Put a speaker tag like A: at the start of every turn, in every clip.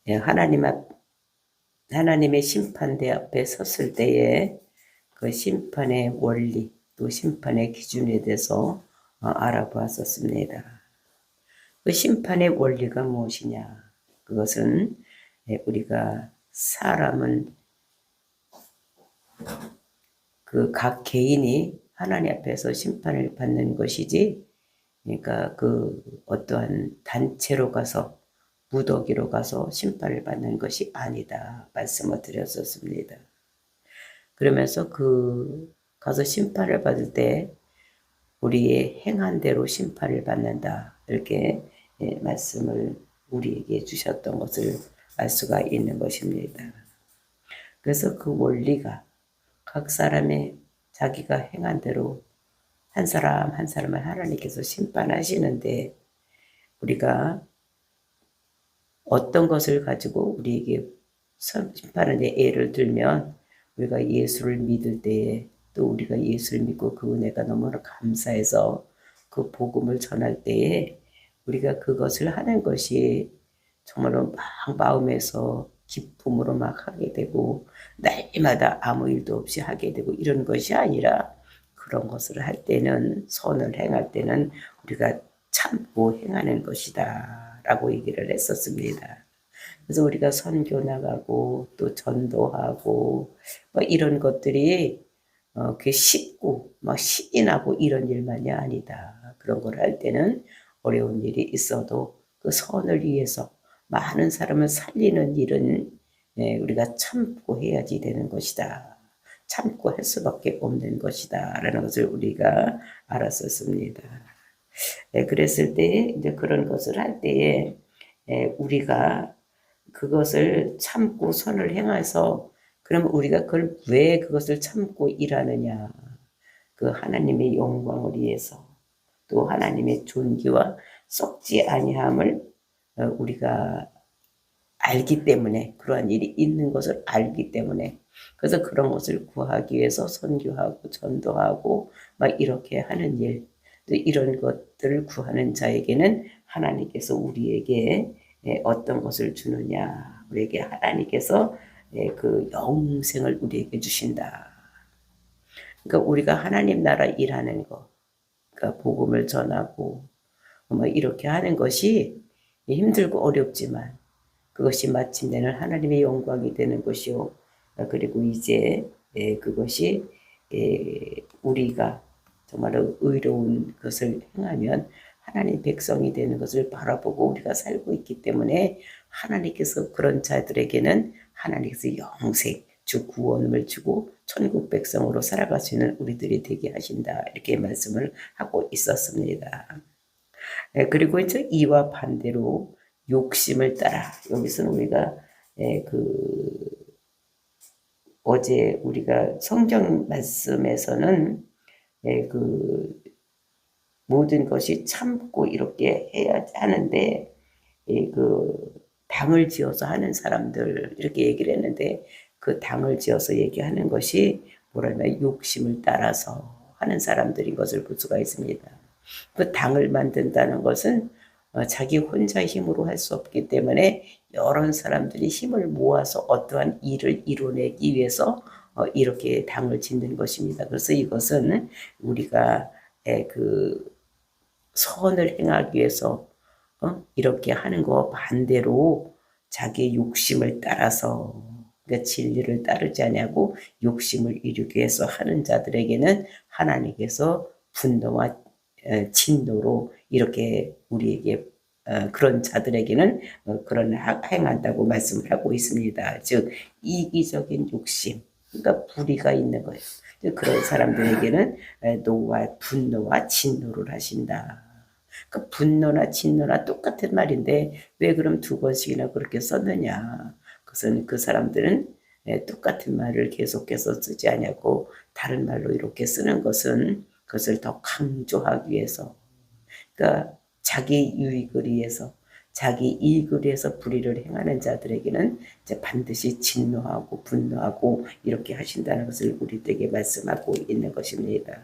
A: 하나님의 심판대 앞에 섰을 때에 그 심판의 원리 또 심판의 기준에 대해서 알아보았었습니다. 그 심판의 원리가 무엇이냐? 그것은 우리가 사람은 그 각 개인이 하나님 앞에서 심판을 받는 것이지, 그러니까 그 어떠한 단체로 가서 무더기로 가서 심판을 받는 것이 아니다 말씀을 드렸었습니다. 그러면서 가서 심판을 받을 때 우리의 행한 대로 심판을 받는다, 이렇게 말씀을 우리에게 주셨던 것을 알 수가 있는 것입니다. 그래서 그 원리가 각 사람의 자기가 행한 대로 한 사람 한 사람을 하나님께서 심판하시는데, 우리가 어떤 것을 가지고 우리에게 심판하는데, 예를 들면 우리가 예수를 믿을 때에 또 우리가 예수를 믿고 그 은혜가 너무나 감사해서 그 복음을 전할 때에 우리가 그것을 하는 것이 정말로 막 마음에서 기쁨으로 막 하게 되고 날마다 아무 일도 없이 하게 되고 이런 것이 아니라, 그런 것을 할 때는, 선을 행할 때는 우리가 참고 행하는 것이다 라고 얘기를 했었습니다. 그래서 우리가 선교 나가고 또 전도하고 뭐 이런 것들이 그 쉽고 막 신이 나고 이런 일만이 아니다. 그런 걸 할 때는 어려운 일이 있어도 그 선을 위해서 많은 사람을 살리는 일은 우리가 참고 해야지 되는 것이다. 참고 할 수밖에 없는 것이다 라는 것을 우리가 알았었습니다. 그랬을 때 이제 그런 것을 할 때에 우리가 그것을 참고 선을 행해서, 그러면 우리가 그걸 왜 그것을 참고 일하느냐? 그 하나님의 영광을 위해서, 또 하나님의 존귀와 썩지 아니함을 우리가 알기 때문에, 그러한 일이 있는 것을 알기 때문에, 그래서 그런 것을 구하기 위해서 선교하고 전도하고 막 이렇게 하는 일, 또 이런 것들을 구하는 자에게는 하나님께서 우리에게 어떤 것을 주느냐? 우리에게 하나님께서 그 영생을 우리에게 주신다. 그러니까 우리가 하나님 나라 일하는 거, 그러니까 복음을 전하고 뭐 이렇게 하는 것이 힘들고 어렵지만 그것이 마침내는 하나님의 영광이 되는 것이요. 그리고 이제 그것이 우리가 정말로 의로운 것을 행하면 하나님 백성이 되는 것을 바라보고 우리가 살고 있기 때문에, 하나님께서 그런 자들에게는 하나님께서 영생, 주 구원을 주고 천국 백성으로 살아갈 수 있는 우리들이 되게 하신다, 이렇게 말씀을 하고 있었습니다. 그리고 이제 이와 반대로 욕심을 따라, 여기서는 우리가 어제 우리가 성경 말씀에서는 그 모든 것이 참고 이렇게 해야 하는데, 그 당을 지어서 하는 사람들 이렇게 얘기를 했는데, 그 당을 지어서 얘기하는 것이 뭐라면 욕심을 따라서 하는 사람들인 것을 볼 수가 있습니다. 그 당을 만든다는 것은 자기 혼자 힘으로 할 수 없기 때문에 여러 사람들이 힘을 모아서 어떠한 일을 이뤄내기 위해서 이렇게 당을 짓는 것입니다. 그래서 이것은 우리가 그 선을 행하기 위해서 이렇게 하는 거 반대로 자기의 욕심을 따라서, 그러니까 진리를 따르지 아니하고 욕심을 이루기 위해서 하는 자들에게는 하나님께서 분노와 진노로 이렇게 우리에게 그런 자들에게는 그런 행한다고 말씀을 하고 있습니다. 즉 이기적인 욕심, 그러니까 불의가 있는 거예요. 그런 사람들에게는 노와 분노와 진노를 하신다. 그 분노나 진노나 똑같은 말인데 왜 그럼 두 번씩이나 그렇게 썼느냐? 그것은 그 사람들은 똑같은 말을 계속해서 쓰지 않냐고 다른 말로 이렇게 쓰는 것은 그것을 더 강조하기 위해서, 그러니까 자기 유익을 위해서, 자기 이익을 위해서 불의를 행하는 자들에게는 이제 반드시 진노하고 분노하고 이렇게 하신다는 것을 우리에게 말씀하고 있는 것입니다.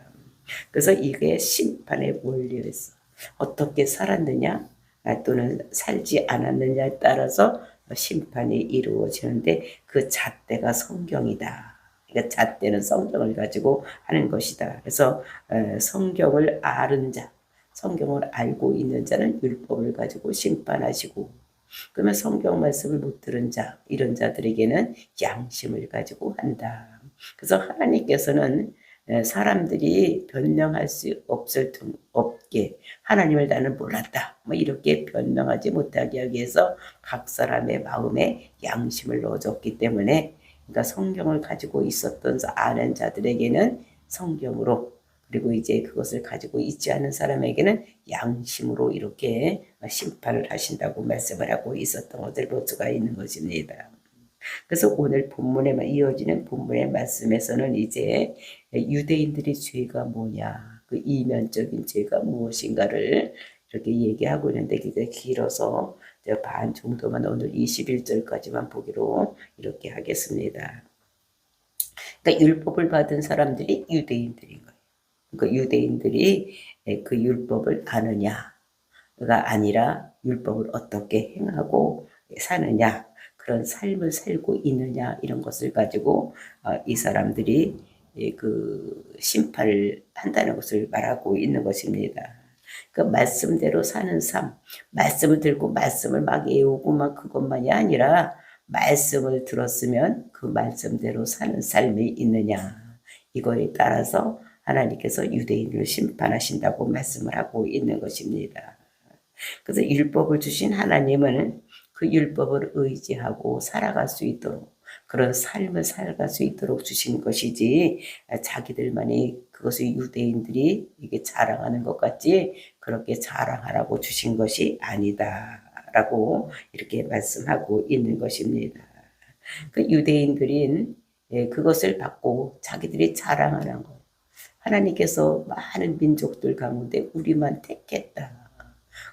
A: 그래서 이게 심판의 원리였어. 어떻게 살았느냐 또는 살지 않았느냐에 따라서 심판이 이루어지는데 그 잣대가 성경이다. 그러니까 잣대는 성경을 가지고 하는 것이다. 그래서 성경을 아는 자, 성경을 알고 있는 자는 율법을 가지고 심판하시고, 그러면 성경 말씀을 못 들은 자, 이런 자들에게는 양심을 가지고 한다. 그래서 하나님께서는 사람들이 변명할 수 없게 하나님을 나는 몰랐다, 뭐 이렇게 변명하지 못하게 하기 위해서 각 사람의 마음에 양심을 넣어줬기 때문에, 그러니까 성경을 가지고 있었던 아는 자들에게는 성경으로, 그리고 이제 그것을 가지고 있지 않은 사람에게는 양심으로 이렇게 심판을 하신다고 말씀을 하고 있었던 것을 볼 수가 있는 것입니다. 그래서 오늘 본문에 이어지는 본문의 말씀에서는 이제 유대인들의 죄가 뭐냐, 그 이면적인 죄가 무엇인가를 이렇게 얘기하고 있는데, 그게 길어서 반 정도만 오늘 21절까지만 보기로 이렇게 하겠습니다. 그러니까 율법을 받은 사람들이 유대인들인 거예요. 그 유대인들이 그 율법을 아느냐가 아니라 율법을 어떻게 행하고 사느냐, 그런 삶을 살고 있느냐, 이런 것을 가지고 이 사람들이 그 심판을 한다는 것을 말하고 있는 것입니다. 그 말씀대로 사는 삶, 말씀을 들고 말씀을 막 외우고 막 그것만이 아니라 말씀을 들었으면 그 말씀대로 사는 삶이 있느냐, 이거에 따라서 하나님께서 유대인을 심판하신다고 말씀을 하고 있는 것입니다. 그래서 율법을 주신 하나님은 그 율법을 의지하고 살아갈 수 있도록, 그런 삶을 살아갈 수 있도록 주신 것이지, 자기들만이 그것을 유대인들이 이게 자랑하는 것 같지 그렇게 자랑하라고 주신 것이 아니다라고 이렇게 말씀하고 있는 것입니다. 그 유대인들인 그것을 받고 자기들이 자랑하는 것, 하나님께서 많은 민족들 가운데 우리만 택했다,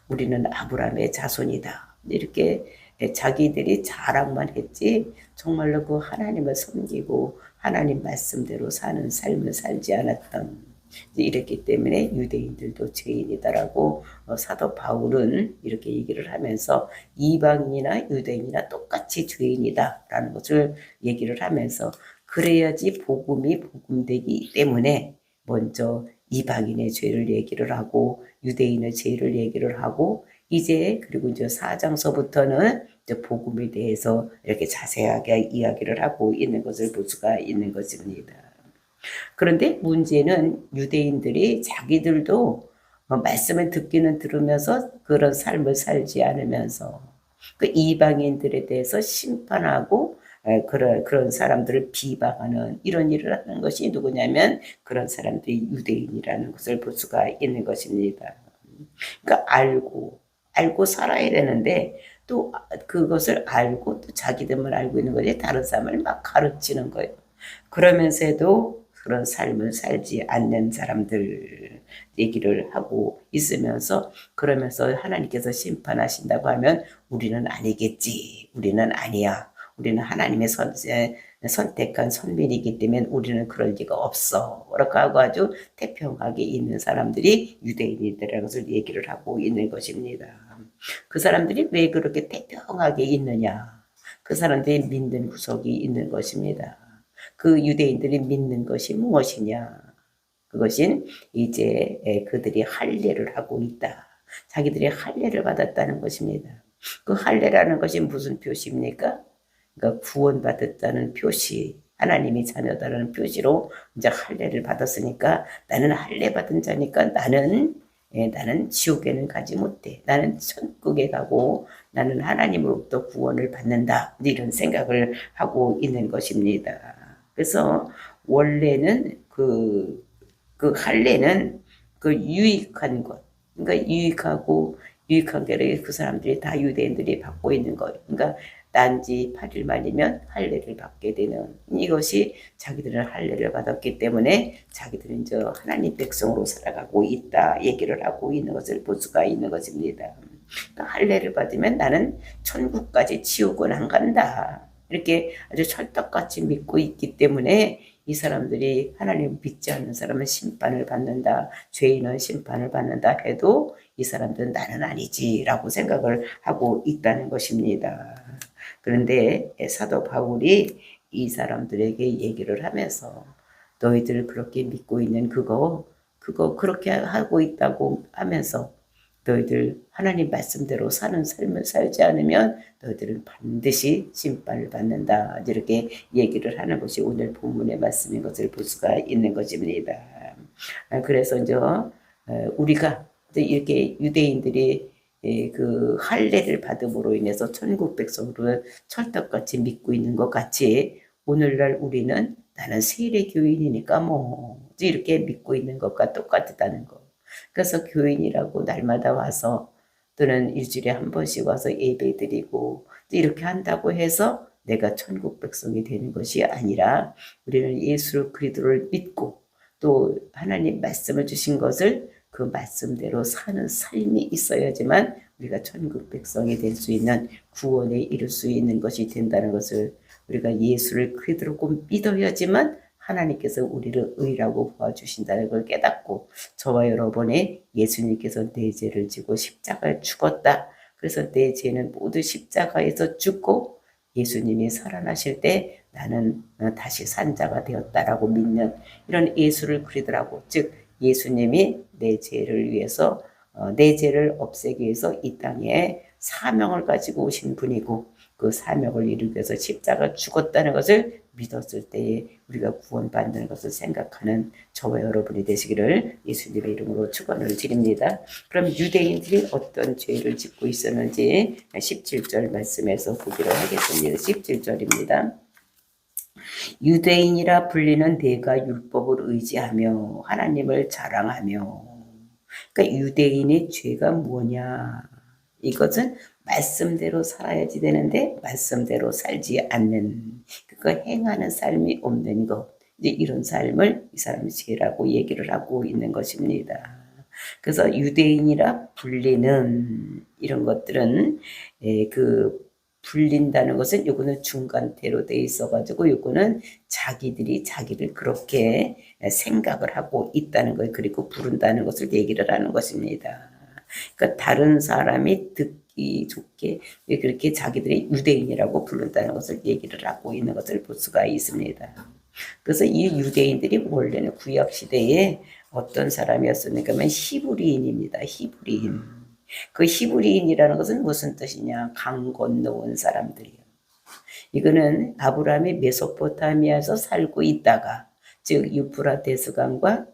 A: 우리는 아브라함의 자손이다, 이렇게 자기들이 자랑만 했지 정말로 그 하나님을 섬기고 하나님 말씀대로 사는 삶을 살지 않았던, 이랬기 때문에 유대인들도 죄인이다라고 사도 바울은 이렇게 얘기를 하면서 이방인이나 유대인이나 똑같이 죄인이다라는 것을 얘기를 하면서, 그래야지 복음이 복음되기 때문에 먼저 이방인의 죄를 얘기를 하고 유대인의 죄를 얘기를 하고, 이제 그리고 이제 4장서부터는 이제 복음에 대해서 이렇게 자세하게 이야기를 하고 있는 것을 볼 수가 있는 것입니다. 그런데 문제는 유대인들이 자기들도 말씀을 듣기는 들으면서 그런 삶을 살지 않으면서 그 이방인들에 대해서 심판하고 그런 사람들을 비방하는 이런 일을 하는 것이 누구냐면 그런 사람들이 유대인이라는 것을 볼 수가 있는 것입니다. 그러니까 알고 살아야 되는데 또 그것을 알고 또 자기들만 알고 있는 거지 다른 사람을 막 가르치는 거예요. 그러면서도 그런 삶을 살지 않는 사람들 얘기를 하고 있으면서, 그러면서 하나님께서 심판하신다고 하면 우리는 아니겠지, 우리는 아니야, 우리는 하나님의 선택한 선민이기 때문에 우리는 그럴 리가 없어, 그렇게 하고 아주 태평하게 있는 사람들이 유대인이라는 것을 얘기를 하고 있는 것입니다. 그 사람들이 왜 그렇게 태평하게 있느냐, 그 사람들이 믿는 구석이 있는 것입니다. 그 유대인들이 믿는 것이 무엇이냐, 그것은 이제 그들이 할례를 하고 있다, 자기들이 할례를 받았다는 것입니다. 그 할례라는 것이 무슨 표시입니까? 그러니까 구원받았다는 표시, 하나님이 자녀다라는 표시로 이제 할례를 받았으니까 나는 할례 받은 자니까 나는 지옥에는 가지 못해, 나는 천국에 가고 나는 하나님으로부터 구원을 받는다, 이런 생각을 하고 있는 것입니다. 그래서 원래는 그 할례는 그 유익한 것, 그러니까 유익한 게를 그 사람들이 다 유대인들이 받고 있는 거예요. 그러니까 난지 8일 만이면 할례를 받게 되는, 이것이 자기들은 할례를 받았기 때문에 자기들은 이제 하나님 백성으로 살아가고 있다 얘기를 하고 있는 것을 볼 수가 있는 것입니다. 그러니까 할례를 받으면 나는 천국까지 지옥은 안 간다, 이렇게 아주 철떡같이 믿고 있기 때문에 이 사람들이 하나님을 믿지 않는 사람은 심판을 받는다, 죄인은 심판을 받는다 해도 이 사람들은 나는 아니지라고 생각을 하고 있다는 것입니다. 그런데 사도 바울이 이 사람들에게 얘기를 하면서 너희들 그렇게 믿고 있는 그거 그렇게 하고 있다고 하면서 너희들 하나님 말씀대로 사는 삶을 살지 않으면 너희들은 반드시 심판을 받는다. 이렇게 얘기를 하는 것이 오늘 본문의 말씀인 것을 볼 수가 있는 것입니다. 그래서 이제 우리가 이렇게 유대인들이 그 할례를 받음으로 인해서 천국 백성으로 철떡같이 믿고 있는 것 같이 오늘날 우리는 나는 세례 교인이니까 뭐 이렇게 믿고 있는 것과 똑같다는 거. 그래서 교인이라고 날마다 와서 또는 일주일에 한 번씩 와서 예배 드리고 이렇게 한다고 해서 내가 천국 백성이 되는 것이 아니라 우리는 예수 그리스도를 믿고 또 하나님 말씀을 주신 것을 그 말씀대로 사는 삶이 있어야지만 우리가 천국 백성이 될 수 있는 구원에 이룰 수 있는 것이 된다는 것을 우리가 예수를 그리스도로 꼭 믿어야지만 하나님께서 우리를 의라고 보아주신다는 걸 깨닫고 저와 여러분의 예수님께서 내 죄를 지고 십자가에 죽었다. 그래서 내 죄는 모두 십자가에서 죽고 예수님이 살아나실 때 나는 다시 산 자가 되었다라고 믿는 이런 예수를 그리더라고. 즉 예수님이 내 죄를 위해서 내 죄를 없애기 위해서 이 땅에 사명을 가지고 오신 분이고 그 사명을 이루기 위해서 십자가 죽었다는 것을 믿었을 때에 우리가 구원받는 것을 생각하는 저와 여러분이 되시기를 예수님의 이름으로 축원을 드립니다. 그럼 유대인들이 어떤 죄를 짓고 있었는지 17절 말씀에서 보기로 하겠습니다. 17절입니다. 유대인이라 불리는 내가 율법을 의지하며 하나님을 자랑하며. 그러니까 유대인의 죄가 뭐냐? 이것은 말씀대로 살아야지 되는데 말씀대로 살지 않는, 그거 행하는 삶이 없는 것, 이제 이런 삶을 이 사람이 죄라고 얘기를 하고 있는 것입니다. 그래서 유대인이라 불리는 이런 것들은 그 불린다는 것은 요거는 중간태로 돼 있어가지고 요거는 자기들이 자기를 그렇게 생각을 하고 있다는 것, 그리고 부른다는 것을 얘기를 하는 것입니다. 그러니까 다른 사람이 듣기 좋게 그렇게 자기들이 유대인이라고 부른다는 것을 얘기를 하고 있는 것을 볼 수가 있습니다. 그래서 이 유대인들이 원래는 구약 시대에 어떤 사람이었습니까? 하면 히브리인입니다. 히브리인. 그 히브리인이라는 것은 무슨 뜻이냐? 강 건너온 사람들이요. 이거는 아브라함이 메소포타미아에서 살고 있다가, 즉 유프라테스 강과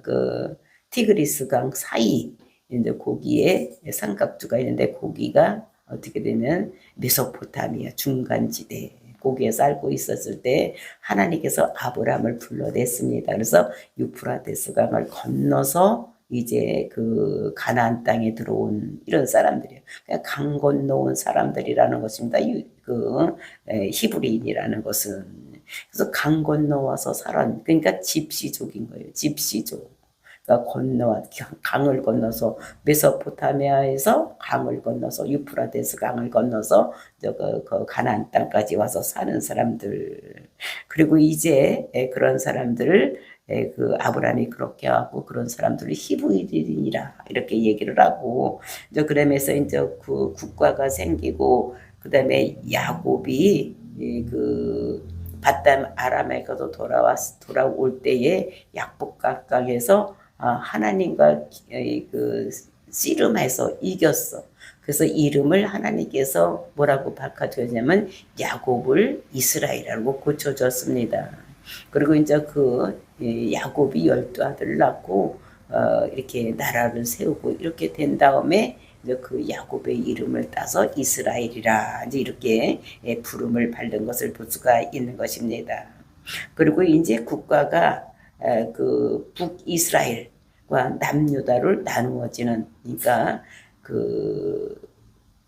A: 그 티그리스 강 사이 이제 거기에 삼각주가 있는데 거기가 어떻게 되면 메소포타미아 중간지대 거기에 살고 있었을 때 하나님께서 아브라함을 불러냈습니다. 그래서 유프라테스 강을 건너서 이제 그 가나안 땅에 들어온 이런 사람들이에요. 그냥 강 건너온 사람들이라는 것입니다. 히브리인이라는 것은. 그래서 강 건너와서 살았, 그러니까 집시족인 거예요. 집시족. 건너와 강을 건너서 메소포타미아에서 강을 건너서 유프라테스 강을 건너서 그 가나안 땅까지 와서 사는 사람들. 그리고 이제 그런 사람들을 그 아브라함이 그렇게 하고 그런 사람들을 히브리인이라 이렇게 얘기를 하고 이제 그러면서 이제 그 국가가 생기고 그다음에 야곱이 그 바담 아람에서 돌아올 때에 약복강에서 하나님과 그 씨름해서 이겼어. 그래서 이름을 하나님께서 뭐라고 바꿔줬냐면 야곱을 이스라엘이라고 고쳐줬습니다. 그리고 이제 그 야곱이 12아들을 낳고 이렇게 나라를 세우고 이렇게 된 다음에 이제 그 야곱의 이름을 따서 이스라엘이라 이제 이렇게 부름을 받는 것을 볼 수가 있는 것입니다. 그리고 이제 국가가 그 북이스라엘과 남유다를 나누어지는, 그러니까 그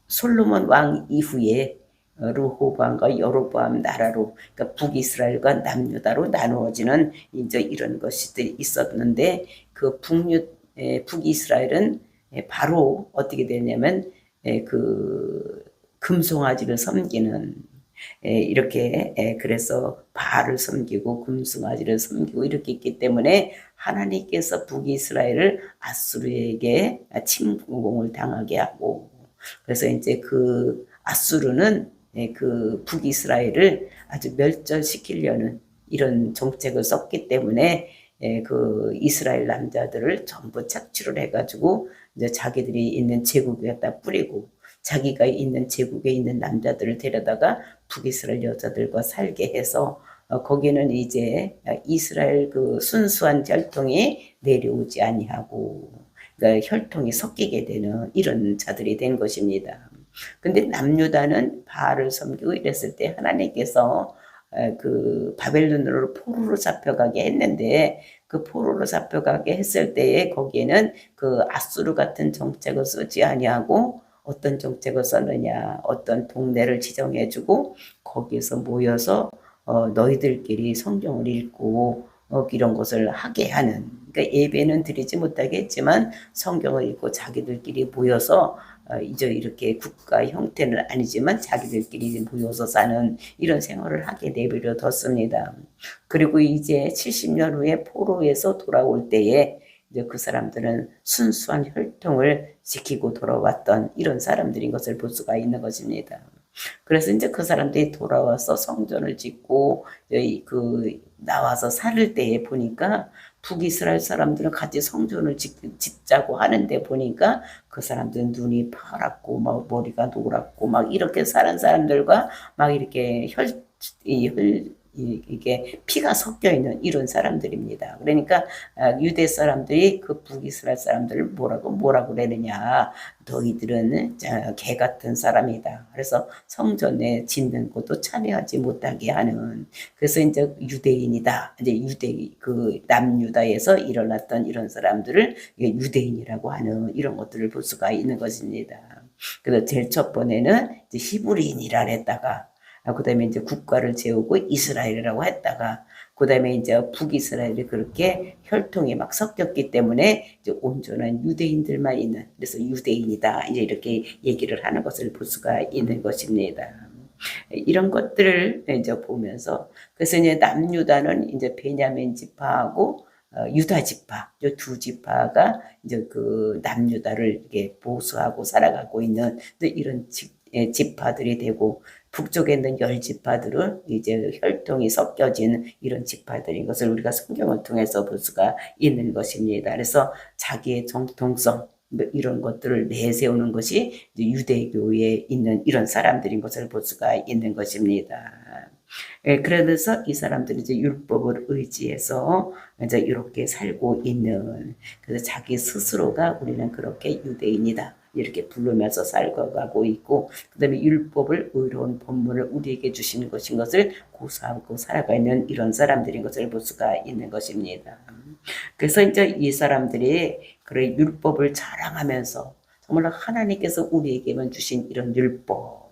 A: 솔로몬 왕 이후에 르호보암과 여로보암 나라로, 그러니까 북이스라엘과 남유다로 나누어지는 이제 이런 것이 있었는데 그 북이스라엘은 바로 어떻게 되냐면 그 금송아지를 섬기는 이렇게 그래서 바알을 섬기고 금송아지를 섬기고 이렇게 있기 때문에 하나님께서 북이스라엘을 아수르에게 침공을 당하게 하고, 그래서 이제 그 아수르는 그 북이스라엘을 아주 멸절시키려는 이런 정책을 썼기 때문에 그 이스라엘 남자들을 전부 착취를 해가지고 이제 자기들이 있는 제국에다 뿌리고 자기가 있는 제국에 있는 남자들을 데려다가 북이스라엘 여자들과 살게 해서 거기는 이제 이스라엘 그 순수한 혈통이 내려오지 아니하고 그러니까 혈통이 섞이게 되는 이런 자들이 된 것입니다. 근데 남유다는 바알을 섬기고 이랬을 때 하나님께서 그 바벨론으로 포로로 잡혀가게 했는데 그 포로로 잡혀가게 했을 때에 거기에는 그 아수르 같은 정책을 쓰지 아니하고 어떤 정책을 썼느냐 어떤 동네를 지정해주고 거기에서 모여서 너희들끼리 성경을 읽고 이런 것을 하게 하는 그러니까 예배는 드리지 못하겠지만 성경을 읽고 자기들끼리 모여서 이제 이렇게 국가 형태는 아니지만 자기들끼리 모여서 사는 이런 생활을 하게 내버려 뒀습니다. 그리고 이제 70년 후에 포로에서 돌아올 때에 이제 그 사람들은 순수한 혈통을 지키고 돌아왔던 이런 사람들인 것을 볼 수가 있는 것입니다. 그래서 이제 그 사람들이 돌아와서 성전을 짓고 그 나와서 살 때에 보니까 북이스라엘 사람들은 같이 성전을 짓자고 하는데 보니까 그 사람들은 눈이 파랗고 막 머리가 노랗고 막 이렇게 사는 사람들과 막 이렇게 이게 피가 섞여 있는 이런 사람들입니다. 그러니까 유대 사람들이 그 북이스라엘 사람들을 뭐라고 그러느냐. 너희들은 개 같은 사람이다. 그래서 성전에 짓는 것도 참여하지 못하게 하는. 그래서 이제 유대인이다. 이제 그 남유다에서 일어났던 이런 사람들을 유대인이라고 하는 이런 것들을 볼 수가 있는 것입니다. 그래서 제일 첫 번에는 이제 히브리인이라 했다가 그 다음에 이제 국가를 세우고 이스라엘이라고 했다가 그 다음에 이제 북이스라엘이 그렇게 혈통이 막 섞였기 때문에 이제 온전한 유대인들만 있는 그래서 유대인이다 이제 이렇게 얘기를 하는 것을 볼 수가 있는 것입니다. 이런 것들을 이제 보면서 그래서 이제 남유다는 이제 베냐민 지파하고 유다 지파, 이 두 지파가 이제 그 남유다를 이렇게 보수하고 살아가고 있는 이런 지파들이 되고 북쪽에 있는 10지파들은 이제 혈통이 섞여진 이런 지파들인 것을 우리가 성경을 통해서 볼 수가 있는 것입니다. 그래서 자기의 정통성 이런 것들을 내세우는 것이 유대교에 있는 이런 사람들인 것을 볼 수가 있는 것입니다. 그래서 이 사람들이 이제 율법을 의지해서 이제 이렇게 살고 있는 그래서 자기 스스로가 우리는 그렇게 유대인이다. 이렇게 부르면서 살아가고 있고 그 다음에 율법을 의로운 법문을 우리에게 주시는 것인 것을 고수하고 살아가는 이런 사람들인 것을 볼 수가 있는 것입니다. 그래서 이제 이 사람들이 그런 율법을 자랑하면서 정말 하나님께서 우리에게만 주신 이런 율법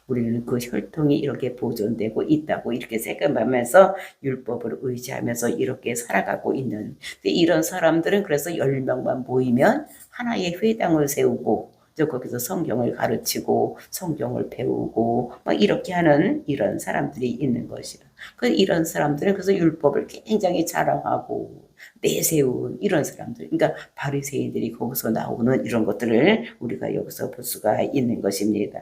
A: 우리는 그 혈통이 이렇게 보존되고 있다고 이렇게 생각하면서 율법을 의지하면서 이렇게 살아가고 있는 이런 사람들은 그래서 10명만 모이면 하나의 회당을 세우고 거기서 성경을 가르치고 성경을 배우고 막 이렇게 하는 이런 사람들이 있는 것이야. 그 이런 사람들은 그래서 율법을 굉장히 자랑하고 내세운 이런 사람들, 그러니까 바리새인들이 거기서 나오는 이런 것들을 우리가 여기서 볼 수가 있는 것입니다.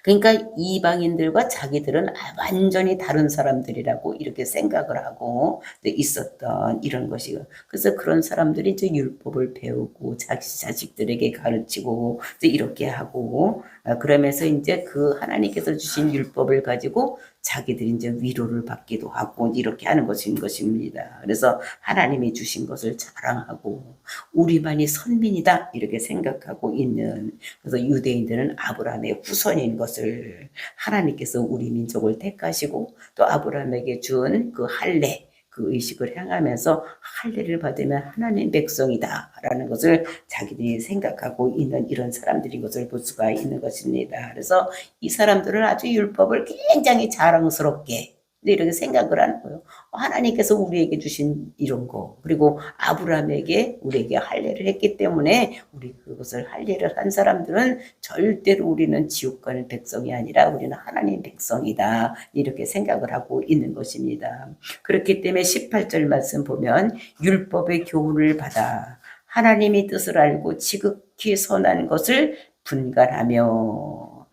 A: 그러니까 이방인들과 자기들은 완전히 다른 사람들이라고 이렇게 생각을 하고 있었던 이런 것이고 그래서 그런 사람들이 이제 율법을 배우고 자식들에게 가르치고 이렇게 하고 그러면서 이제 그 하나님께서 주신 율법을 가지고 자기들이 이제 위로를 받기도 하고 이렇게 하는 것입니다. 그래서 하나님이 주신 것을 자랑하고 우리만이 선민이다 이렇게 생각하고 있는 그래서 유대인들은 아브라함의 후손인 것을 하나님께서 우리 민족을 택하시고 또 아브라함에게 준 그 할례 그 의식을 행하면서 할례를 받으면 하나님 백성이다 라는 것을 자기들이 생각하고 있는 이런 사람들인 것을 볼 수가 있는 것입니다. 그래서 이 사람들은 아주 율법을 굉장히 자랑스럽게 이렇게 생각을 하는 거예요. 하나님께서 우리에게 주신 이런 거 그리고 아브라함에게 우리에게 할례를 했기 때문에 우리 그것을 할례를 한 사람들은 절대로 우리는 지옥 가는 백성이 아니라 우리는 하나님 백성이다 이렇게 생각을 하고 있는 것입니다. 그렇기 때문에 18절 말씀 보면 율법의 교훈을 받아 하나님의 뜻을 알고 지극히 선한 것을 분간하며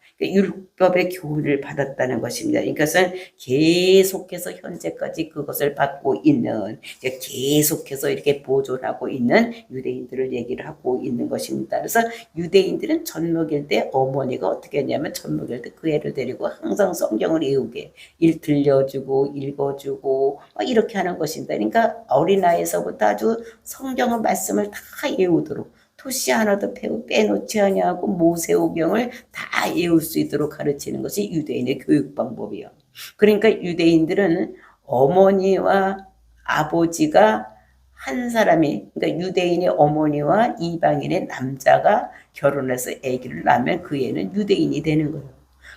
A: 율법의 교훈을 받았다는 것입니다. 이것은 계속해서 현재까지 그것을 받고 있는, 계속해서 이렇게 보존하고 있는 유대인들을 얘기를 하고 있는 것입니다. 그래서 유대인들은 젖 먹일 때 어머니가 어떻게 했냐면 젖 먹일 때 그 애를 데리고 항상 성경을 외우게 들려주고 읽어주고 이렇게 하는 것입니다. 그러니까 어린아이에서부터 아주 성경의 말씀을 다 외우도록, 토시 하나도 빼놓지 아니하고 모세오경을 다 외울 수 있도록 가르치는 것이 유대인의 교육 방법이요. 그러니까 유대인들은 어머니와 아버지가 한 사람이, 그러니까 유대인의 어머니와 이방인의 남자가 결혼해서 아기를 낳으면 그 애는 유대인이 되는 거예요.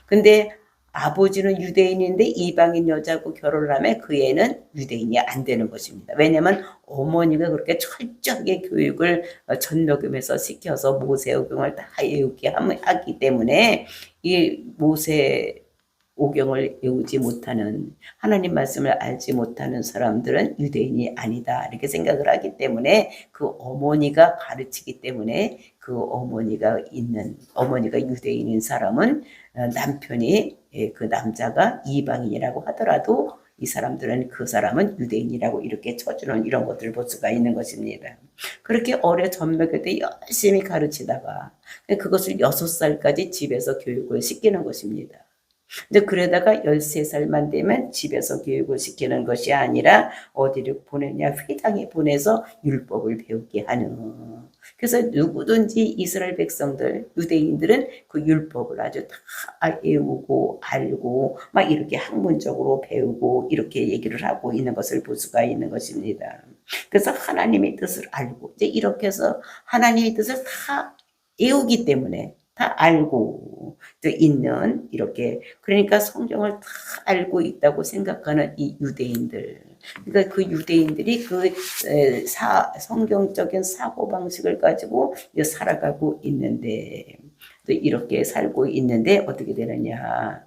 A: 근데 아버지는 유대인인데 이방인 여자하고 결혼을 하면 그 애는 유대인이 안 되는 것입니다. 왜냐하면 어머니가 그렇게 철저하게 교육을 전력임에서 시켜서 모세오경을 다 외우게 하기 때문에 이 모세오경을 외우지 못하는, 하나님 말씀을 알지 못하는 사람들은 유대인이 아니다 이렇게 생각을 하기 때문에 그 어머니가 가르치기 때문에 그 어머니가 유대인인 사람은 남편이 그 남자가 이방인이라고 하더라도 이 사람들은 그 사람은 유대인이라고 이렇게 쳐주는 이런 것들을 볼 수가 있는 것입니다. 그렇게 어려 젖먹일 때 열심히 가르치다가 그것을 6살까지 집에서 교육을 시키는 것입니다. 근데 그러다가 13살만 되면 집에서 교육을 시키는 것이 아니라 어디를 보내냐, 회당에 보내서 율법을 배우게 하는. 그래서 누구든지 이스라엘 백성들, 유대인들은 그 율법을 아주 다 외우고 알고 막 이렇게 학문적으로 배우고 이렇게 얘기를 하고 있는 것을 볼 수가 있는 것입니다. 그래서 하나님의 뜻을 알고 이제 이렇게 해서 하나님의 뜻을 다 외우기 때문에 다 알고 있는, 이렇게, 그러니까 성경을 다 알고 있다고 생각하는 이 유대인들, 그러니까 그 유대인들이 그 성경적인 사고방식을 가지고 살아가고 있는데, 또 이렇게 살고 있는데 어떻게 되느냐,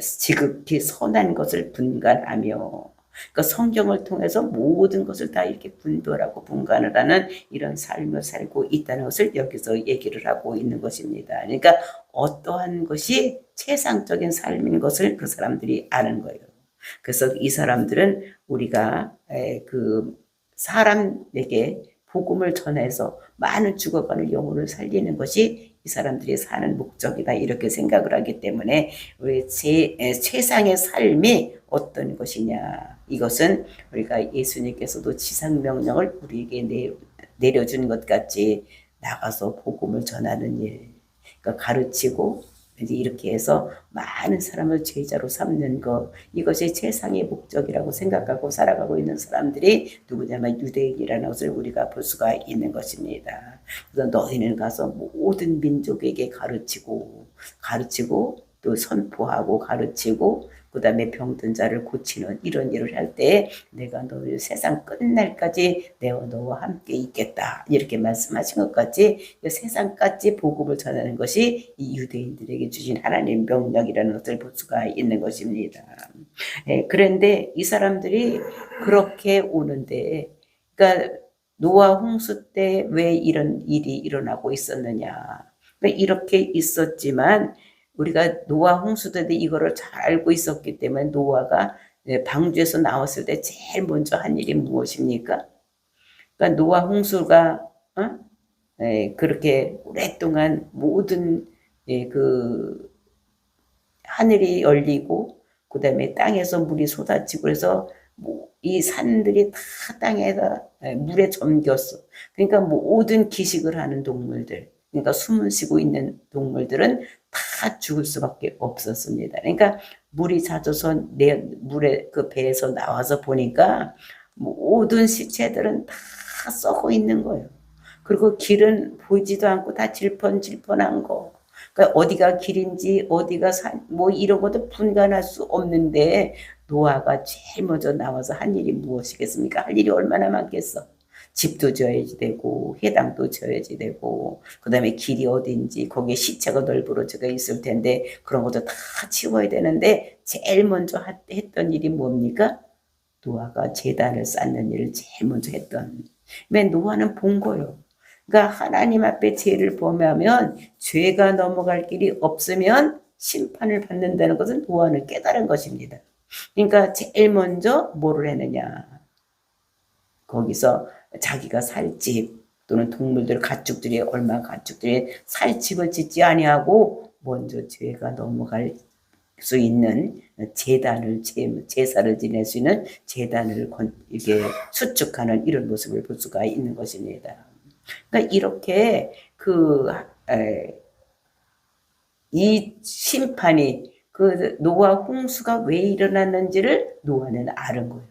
A: 지극히 선한 것을 분간하며, 그러니까 성경을 통해서 모든 것을 다 이렇게 분별하고 분간을 하는 이런 삶을 살고 있다는 것을 여기서 얘기를 하고 있는 것입니다. 그러니까 어떠한 것이 최상적인 삶인 것을 그 사람들이 아는 거예요. 그래서 이 사람들은 우리가 그 사람에게 복음을 전해서 많은 죽어가는 영혼을 살리는 것이 이 사람들이 사는 목적이다 이렇게 생각을 하기 때문에 우리 세상의 삶이 어떤 것이냐, 이것은 우리가 예수님께서도 지상명령을 우리에게 내려준 것 같이 나가서 복음을 전하는 일, 그러니까 가르치고 이제 이렇게 해서 많은 사람을 제자로 삼는 것, 이것이 세상의 목적이라고 생각하고 살아가고 있는 사람들이 누구냐면 유대인이라는 것을 우리가 볼 수가 있는 것입니다. 그래서 너희는 가서 모든 민족에게 가르치고 또 선포하고 가르치고 그 다음에 병든 자를 고치는 이런 일을 할 때 내가 너희 세상 끝날까지 내가 너와 함께 있겠다 이렇게 말씀하신 것 같이 세상까지 복음을 전하는 것이 이 유대인들에게 주신 하나님의 명령이라는 것을 볼 수가 있는 것입니다. 그런데 이 사람들이 그렇게 오는데, 그러니까 노아 홍수 때 왜 이런 일이 일어나고 있었느냐, 그러니까 이렇게 있었지만 우리가 노아 홍수 때 이거를 잘 알고 있었기 때문에 노아가 방주에서 나왔을 때 제일 먼저 한 일이 무엇입니까? 그러니까 노아 홍수가 그렇게 오랫동안 모든 그 하늘이 열리고 그 다음에 땅에서 물이 쏟아지고 그래서 이 산들이 다 땅에다 물에 잠겼어. 그러니까 모든 기식을 하는 동물들, 그러니까 숨을 쉬고 있는 동물들은 다 죽을 수밖에 없었습니다. 그러니까 물이 잦아서 물에 그 배에서 나와서 보니까 모든 시체들은 다 썩어 있는 거예요. 그리고 길은 보이지도 않고 다 질펀질펀한 거. 그러니까 어디가 길인지 어디가 산, 이런 것도 분간할 수 없는데 노아가 제일 먼저 나와서 한 일이 무엇이겠습니까? 할 일이 얼마나 많겠어. 집도 져야지 되고 회당도 져야지 되고 그 다음에 길이 어딘지 거기에 시체가 널브러져가 있을 텐데 그런 것도 다 치워야 되는데 제일 먼저 했던 일이 뭡니까? 노아가 제단을 쌓는 일을 제일 먼저 했던. 왜 노아는 본 거예요. 그러니까 하나님 앞에 죄를 범하면 죄가 넘어갈 길이 없으면 심판을 받는다는 것은 노아는 깨달은 것입니다. 그러니까 제일 먼저 뭐를 했느냐. 거기서 자기가 살 집 또는 동물들 가축들이 얼마 가축들이 살 집을 짓지 아니하고 먼저 죄가 넘어갈 수 있는 제단을 제사를 지낼 수 있는 제단을 이게 수축하는 이런 모습을 볼 수가 있는 것입니다. 그러니까 이렇게 이 심판이 노아 홍수가 왜 일어났는지를 노아는 아는 거예요.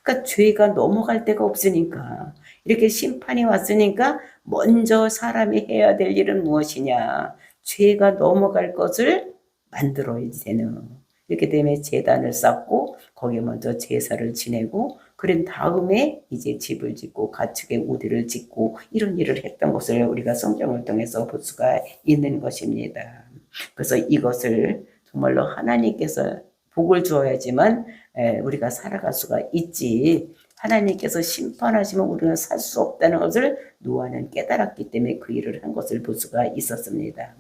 A: 그러니까 죄가 넘어갈 데가 없으니까 이렇게 심판이 왔으니까 먼저 사람이 해야 될 일은 무엇이냐. 죄가 넘어갈 것을 만들어야 되는. 이렇게 되면 제단을 쌓고 거기에 먼저 제사를 지내고 그런 다음에 이제 집을 짓고 가축의 우리를 짓고 이런 일을 했던 것을 우리가 성경을 통해서 볼 수가 있는 것입니다. 그래서 이것을 정말로 하나님께서 복을 주어야지만 우리가 살아갈 수가 있지. 하나님께서 심판하시면 우리는 살 수 없다는 것을 노아는 깨달았기 때문에 그 일을 한 것을 볼 수가 있었습니다.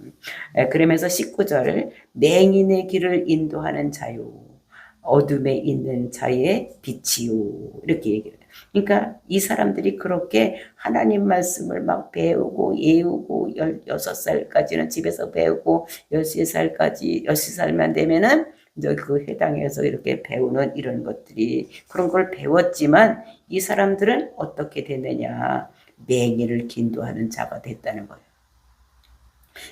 A: 그러면서 19절 맹인의 길을 인도하는 자요 어둠에 있는 자의 빛이요 이렇게 얘기를 해요. 그러니까 이 사람들이 그렇게 하나님 말씀을 막 배우고 예우고 16살까지는 집에서 배우고 13살만 되면은 이제 그 해당해서 이렇게 배우는 이런 것들이 그런 걸 배웠지만 이 사람들은 어떻게 됐느냐. 맹인을 인도하는 자가 됐다는 거예요.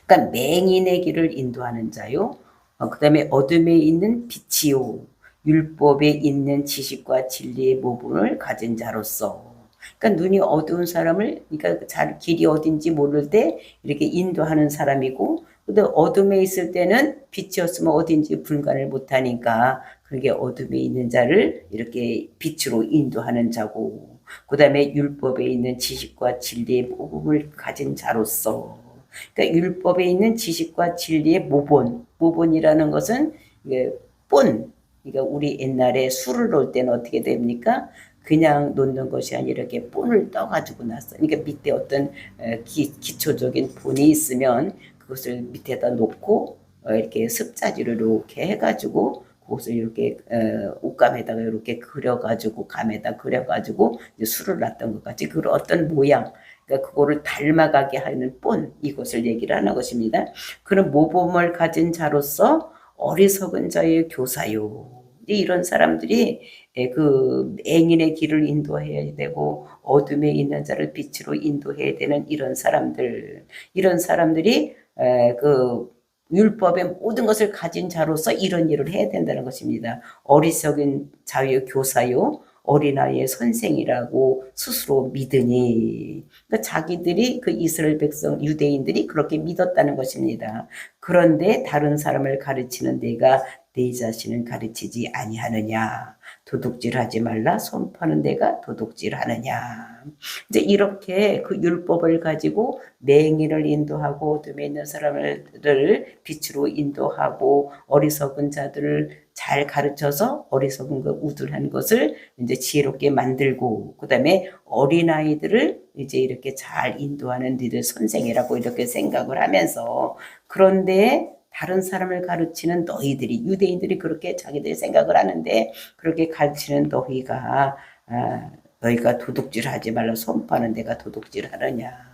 A: 그러니까 맹인의 길을 인도하는 자요. 그 다음에 어둠에 있는 빛이요. 율법에 있는 지식과 진리의 모범을 가진 자로서. 그러니까 눈이 어두운 사람을 그러니까 길이 어딘지 모를 때 이렇게 인도하는 사람이고 근데 어둠에 있을 때는 빛이었으면 어딘지 분간을 못하니까 그게 어둠에 있는 자를 이렇게 빛으로 인도하는 자고 그 다음에 율법에 있는 지식과 진리의 모범을 가진 자로서 그러니까 율법에 있는 지식과 진리의 모본이라는 것은 이게 그러니까 우리 옛날에 술을 놓을 때는 어떻게 됩니까? 그냥 놓는 것이 아니라 이렇게 본을 떠가지고 놨어. 그러니까 밑에 어떤 기초적인 본이 있으면 그것을 밑에다 놓고 이렇게 습자지로 이렇게 해가지고 그것을 이렇게 옷감에다가 이렇게 그려가지고 감에다 그려가지고 이제 술을 놨던 것 같이 그런 어떤 모양 그러니까 그거를 닮아가게 하는 본 이것을 얘기를 하는 것입니다. 그런 모범을 가진 자로서 어리석은 자의 교사요. 이런 사람들이 그 맹인의 길을 인도해야 되고 어둠에 있는 자를 빛으로 인도해야 되는 이런 사람들이 그 율법의 모든 것을 가진 자로서 이런 일을 해야 된다는 것입니다. 어리석은 자의 교사요. 어린아이의 선생이라고 스스로 믿으니 그러니까 자기들이 그 이스라엘 백성 유대인들이 그렇게 믿었다는 것입니다. 그런데 다른 사람을 가르치는 내가 내 자신을 가르치지 아니하느냐. 도둑질하지 말라 손 파는 데가 도둑질하느냐. 이제 이렇게 그 율법을 가지고 맹인을 인도하고 어둠에 있는 사람들을 빛으로 인도하고 어리석은 자들을 잘 가르쳐서 어리석은 것 우둔한 것을 이제 지혜롭게 만들고 그다음에 어린아이들을 이제 이렇게 잘 인도하는 니들 선생이라고 이렇게 생각을 하면서 그런데 다른 사람을 가르치는 너희들이 유대인들이 그렇게 자기들이 생각을 하는데 그렇게 가르치는 너희가 도둑질하지 말라 손 파는 데가 도둑질하느냐.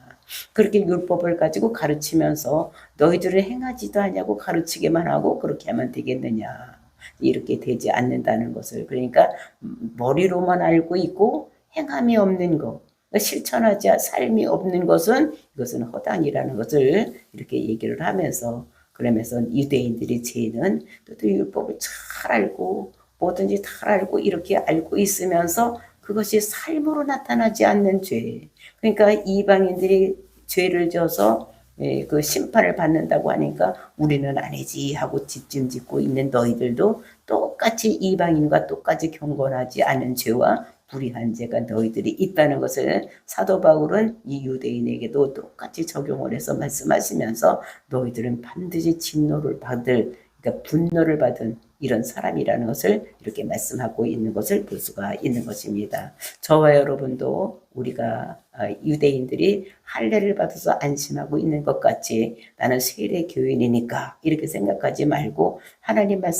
A: 그렇게 율법을 가지고 가르치면서 너희들을 행하지도 않냐고 가르치기만 하고 그렇게 하면 되겠느냐. 이렇게 되지 않는다는 것을 그러니까 머리로만 알고 있고 행함이 없는 것 실천하지 삶이 없는 것은 이것은 허당이라는 것을 이렇게 얘기를 하면서 그러면서 유대인들이 죄는 또 율법을 잘 알고 뭐든지 다 알고 이렇게 알고 있으면서 그것이 삶으로 나타나지 않는 죄. 그러니까 이방인들이 죄를 져서 그 심판을 받는다고 하니까 우리는 아니지 하고 뒷짐 짓고 있는 너희들도 똑같이 이방인과 똑같이 경건하지 않은 죄와 불의한 죄가 너희들이 있다는 것을 사도 바울은 이 유대인에게도 똑같이 적용을 해서 말씀하시면서 너희들은 반드시 진노를 받을 그러니까 분노를 받은 이런 사람이라는 것을 이렇게 말씀하고 있는 것을 볼 수가 있는 것입니다. 저와 여러분도 우리가 유대인들이 할례를 받아서 안심하고 있는 것 같이 나는 세례 교인이니까 이렇게 생각하지 말고 하나님 말씀